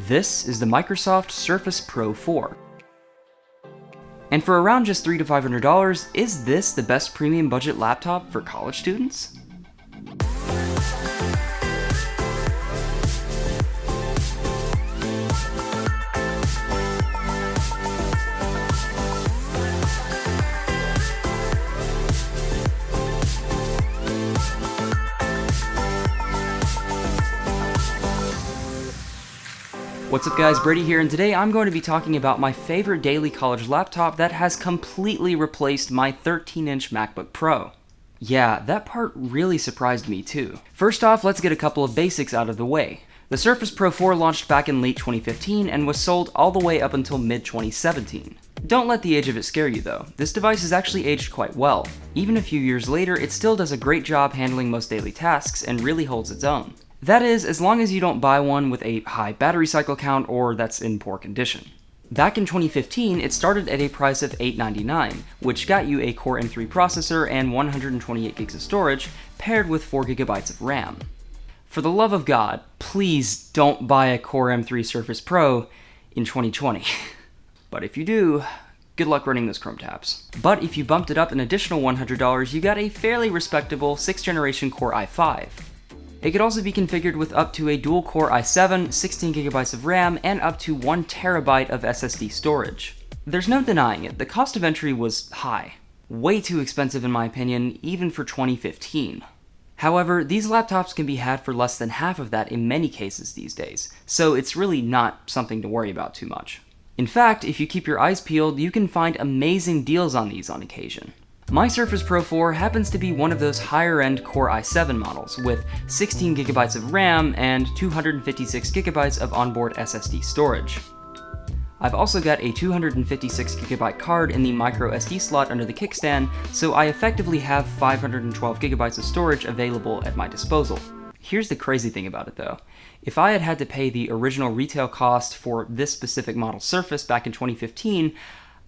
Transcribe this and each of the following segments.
This is the Microsoft Surface Pro 4. And for around just $300 to $500, is this the best premium budget laptop for college students? What's up guys, Brady here, and today I'm going to be talking about my favorite daily college laptop that has completely replaced my 13-inch MacBook Pro. Yeah, that part really surprised me too. First off, let's get a couple of basics out of the way. The Surface Pro 4 launched back in late 2015 and was sold all the way up until mid-2017. Don't let the age of it scare you though, this device has actually aged quite well. Even a few years later, it still does a great job handling most daily tasks and really holds its own. That is, as long as you don't buy one with a high battery cycle count or that's in poor condition. Back in 2015, it started at a price of $899, which got you a Core M3 processor and 128 gigs of storage, paired with 4 gigabytes of RAM. For the love of God, please don't buy a Core M3 Surface Pro in 2020. But if you do, good luck running those Chrome tabs. But if you bumped it up an additional $100, you got a fairly respectable 6th generation Core i5. It could also be configured with up to a dual-core i7, 16GB of RAM, and up to 1TB of SSD storage. There's no denying it, the cost of entry was high. Way too expensive in my opinion, even for 2015. However, these laptops can be had for less than half of that in many cases these days, so it's really not something to worry about too much. In fact, if you keep your eyes peeled, you can find amazing deals on these on occasion. My Surface Pro 4 happens to be one of those higher-end Core i7 models with 16GB of RAM and 256GB of onboard SSD storage. I've also got a 256GB card in the micro SD slot under the kickstand, so I effectively have 512GB of storage available at my disposal. Here's the crazy thing about it though. If I had had to pay the original retail cost for this specific model Surface back in 2015,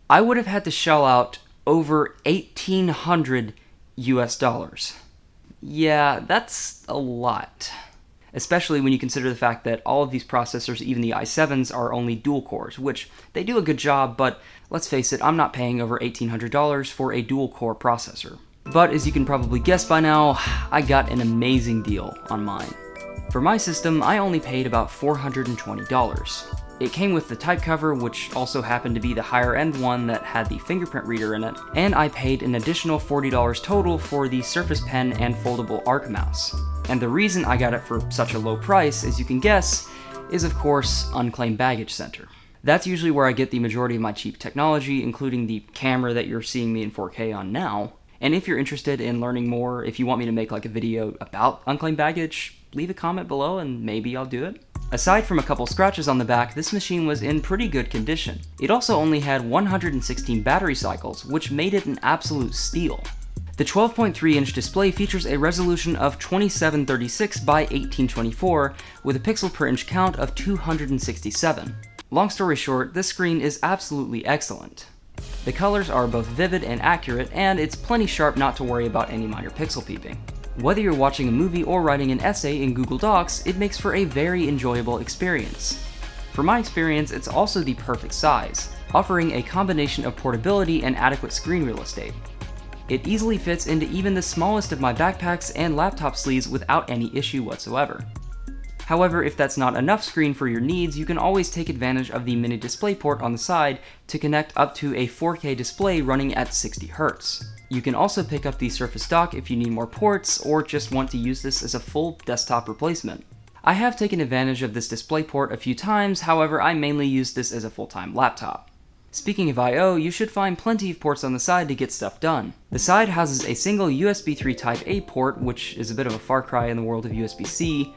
I would have had to shell out over $1,800 US. Yeah, that's a lot. Especially when you consider the fact that all of these processors, even the i7s, are only dual cores, which they do a good job, but let's face it, I'm not paying over $1,800 for a dual core processor. But as you can probably guess by now, I got an amazing deal on mine. For my system, I only paid about $420. It came with the type cover, which also happened to be the higher end one that had the fingerprint reader in it, and I paid an additional $40 total for the Surface Pen and foldable Arc mouse. And the reason I got it for such a low price, as you can guess, is of course Unclaimed Baggage Center. That's usually where I get the majority of my cheap technology, including the camera that you're seeing me in 4K on now. And if you're interested in learning more, if you want me to make like a video about unclaimed baggage, leave a comment below and maybe I'll do it. Aside from a couple scratches on the back, this machine was in pretty good condition. It also only had 116 battery cycles, which made it an absolute steal. The 12.3-inch display features a resolution of 2736 by 1824 with a pixel per inch count of 267. Long story short, this screen is absolutely excellent. The colors are both vivid and accurate, and it's plenty sharp not to worry about any minor pixel peeping. Whether you're watching a movie or writing an essay in Google Docs, it makes for a very enjoyable experience. For my experience, it's also the perfect size, offering a combination of portability and adequate screen real estate. It easily fits into even the smallest of my backpacks and laptop sleeves without any issue whatsoever. However, if that's not enough screen for your needs, you can always take advantage of the mini DisplayPort on the side to connect up to a 4K display running at 60Hz. You can also pick up the Surface Dock if you need more ports or just want to use this as a full desktop replacement. I have taken advantage of this DisplayPort a few times, however I mainly use this as a full-time laptop. Speaking of I/O, you should find plenty of ports on the side to get stuff done. The side houses a single USB 3 Type A port, which is a bit of a far cry in the world of USB-C,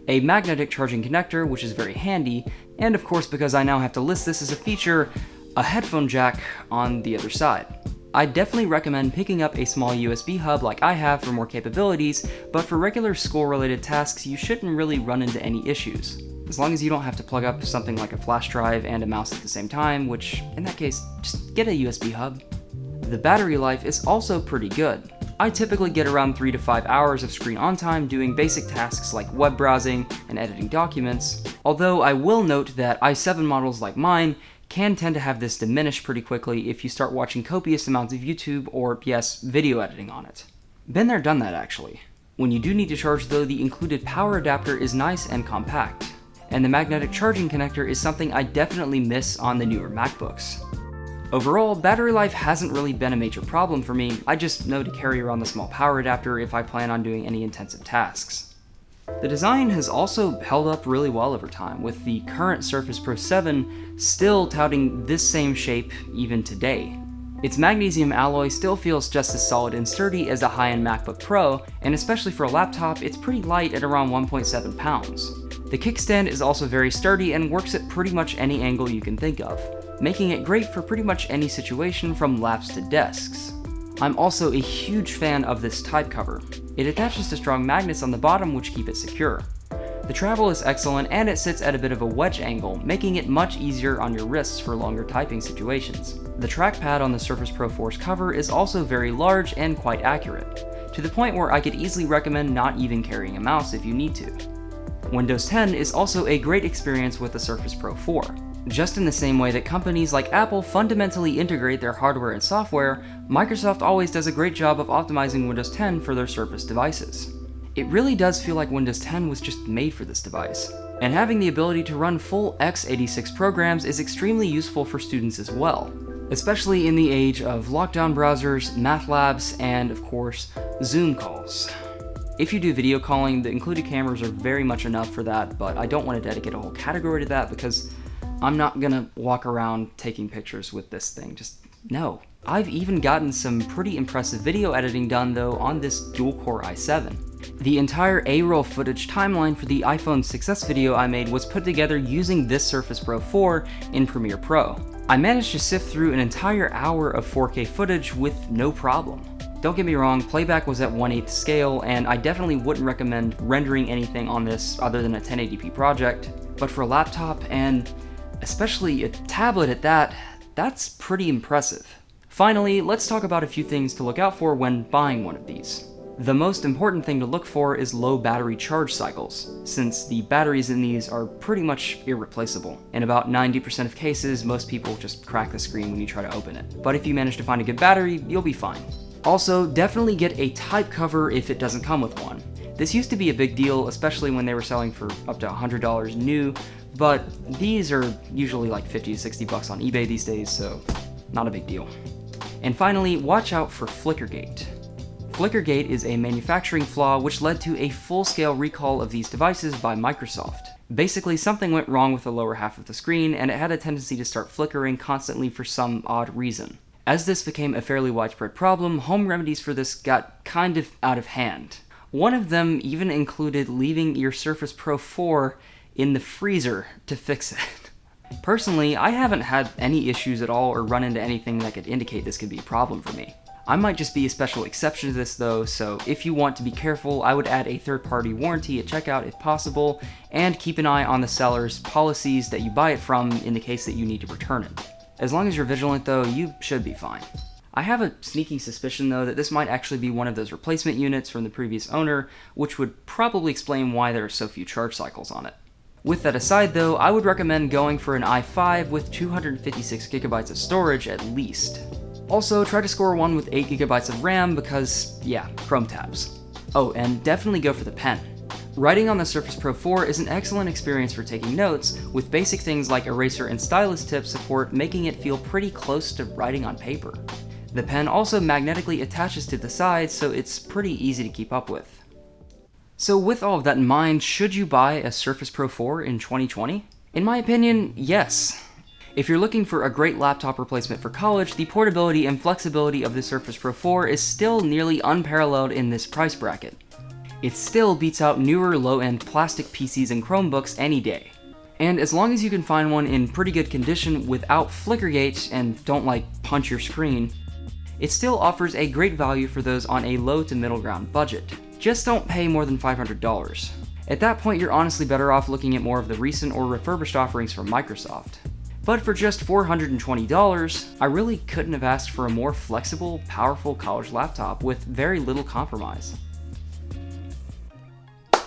a magnetic charging connector, which is very handy, and of course because I now have to list this as a feature, a headphone jack on the other side. I definitely recommend picking up a small USB hub like I have for more capabilities, but for regular school-related tasks you shouldn't really run into any issues. As long as you don't have to plug up something like a flash drive and a mouse at the same time, which in that case, just get a USB hub. The battery life is also pretty good. I typically get around 3 to 5 hours of screen on time doing basic tasks like web browsing and editing documents, although I will note that i7 models like mine can tend to have this diminish pretty quickly if you start watching copious amounts of YouTube or, yes, video editing on it. Been there, done that actually. When you do need to charge though, the included power adapter is nice and compact, and the magnetic charging connector is something I definitely miss on the newer MacBooks. Overall, battery life hasn't really been a major problem for me. I just know to carry around the small power adapter if I plan on doing any intensive tasks. The design has also held up really well over time, with the current Surface Pro 7 still touting this same shape even today. Its magnesium alloy still feels just as solid and sturdy as a high-end MacBook Pro, and especially for a laptop, it's pretty light at around 1.7 pounds. The kickstand is also very sturdy and works at pretty much any angle you can think of, making it great for pretty much any situation from laps to desks. I'm also a huge fan of this type cover. It attaches to strong magnets on the bottom which keep it secure. The travel is excellent and it sits at a bit of a wedge angle, making it much easier on your wrists for longer typing situations. The trackpad on the Surface Pro 4's cover is also very large and quite accurate, to the point where I could easily recommend not even carrying a mouse if you need to. Windows 10 is also a great experience with the Surface Pro 4. Just in the same way that companies like Apple fundamentally integrate their hardware and software, Microsoft always does a great job of optimizing Windows 10 for their Surface devices. It really does feel like Windows 10 was just made for this device. And having the ability to run full x86 programs is extremely useful for students as well, especially in the age of lockdown browsers, math labs, and of course, Zoom calls. If you do video calling, the included cameras are very much enough for that, but I don't want to dedicate a whole category to that because I'm not gonna walk around taking pictures with this thing, just no. I've even gotten some pretty impressive video editing done though on this dual-core i7. The entire A-roll footage timeline for the iPhone 6s video I made was put together using this Surface Pro 4 in Premiere Pro. I managed to sift through an entire hour of 4K footage with no problem. Don't get me wrong, playback was at 1/8 scale, and I definitely wouldn't recommend rendering anything on this other than a 1080p project, but for a laptop, and especially a tablet at that, that's pretty impressive. Finally, let's talk about a few things to look out for when buying one of these. The most important thing to look for is low battery charge cycles, since the batteries in these are pretty much irreplaceable. In about 90% of cases, most people just crack the screen when you try to open it. But if you manage to find a good battery, you'll be fine. Also, definitely get a type cover if it doesn't come with one. This used to be a big deal, especially when they were selling for up to $100 new, but these are usually like 50 to 60 bucks on eBay these days, so not a big deal. And finally, watch out for Flickergate. Flickergate is a manufacturing flaw which led to a full-scale recall of these devices by Microsoft. Basically, something went wrong with the lower half of the screen, and it had a tendency to start flickering constantly for some odd reason. As this became a fairly widespread problem, home remedies for this got kind of out of hand. One of them even included leaving your Surface Pro 4 in the freezer to fix it. Personally, I haven't had any issues at all or run into anything that could indicate this could be a problem for me. I might just be a special exception to this though, so if you want to be careful, I would add a third-party warranty at checkout if possible, and keep an eye on the seller's policies that you buy it from in the case that you need to return it. As long as you're vigilant though, you should be fine. I have a sneaking suspicion though that this might actually be one of those replacement units from the previous owner, which would probably explain why there are so few charge cycles on it. With that aside though, I would recommend going for an i5 with 256 gigabytes of storage at least. Also, try to score one with 8 gigabytes of RAM because, yeah, Chrome tabs. Oh, and definitely go for the pen. Writing on the Surface Pro 4 is an excellent experience for taking notes, with basic things like eraser and stylus tip support making it feel pretty close to writing on paper. The pen also magnetically attaches to the sides, so it's pretty easy to keep up with. So with all of that in mind, should you buy a Surface Pro 4 in 2020? In my opinion, yes. If you're looking for a great laptop replacement for college, the portability and flexibility of the Surface Pro 4 is still nearly unparalleled in this price bracket. It still beats out newer low-end plastic PCs and Chromebooks any day. And as long as you can find one in pretty good condition without Flickergate and don't punch your screen, it still offers a great value for those on a low to middle ground budget. Just don't pay more than $500. At that point, you're honestly better off looking at more of the recent or refurbished offerings from Microsoft. But for just $420, I really couldn't have asked for a more flexible, powerful college laptop with very little compromise.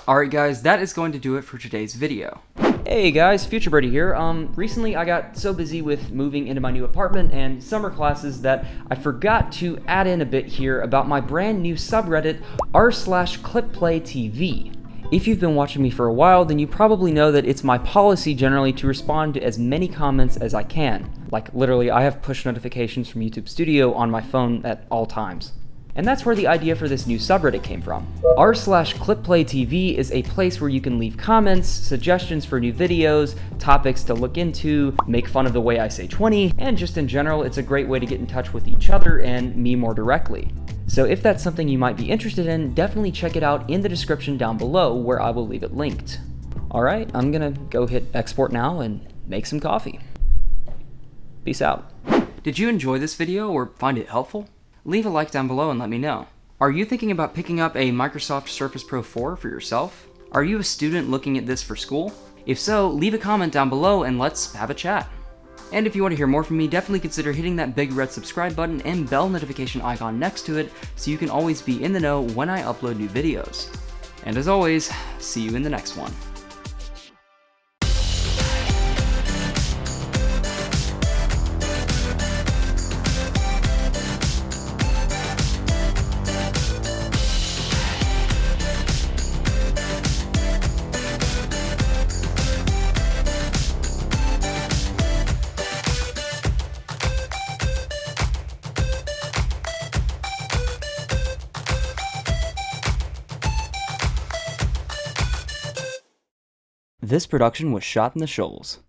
Alright guys, that is going to do it for today's video. Hey guys, Future Brady here. Recently I got so busy with moving into my new apartment and summer classes that I forgot to add in a bit here about my brand new subreddit r/clipplaytv. If you've been watching me for a while, then you probably know that it's my policy generally to respond to as many comments as I can. Like literally, I have push notifications from YouTube Studio on my phone at all times. And that's where the idea for this new subreddit came from. r/clipplaytv is a place where you can leave comments, suggestions for new videos, topics to look into, make fun of the way I say 20, and just in general, it's a great way to get in touch with each other and me more directly. So if that's something you might be interested in, definitely check it out in the description down below where I will leave it linked. Alright, I'm gonna go hit export now and make some coffee. Peace out. Did you enjoy this video or find it helpful? Leave a like down below and let me know. Are you thinking about picking up a Microsoft Surface Pro 4 for yourself? Are you a student looking at this for school? If so, leave a comment down below and let's have a chat. And if you want to hear more from me, definitely consider hitting that big red subscribe button and bell notification icon next to it so you can always be in the know when I upload new videos. And as always, see you in the next one. This production was shot in the Shoals.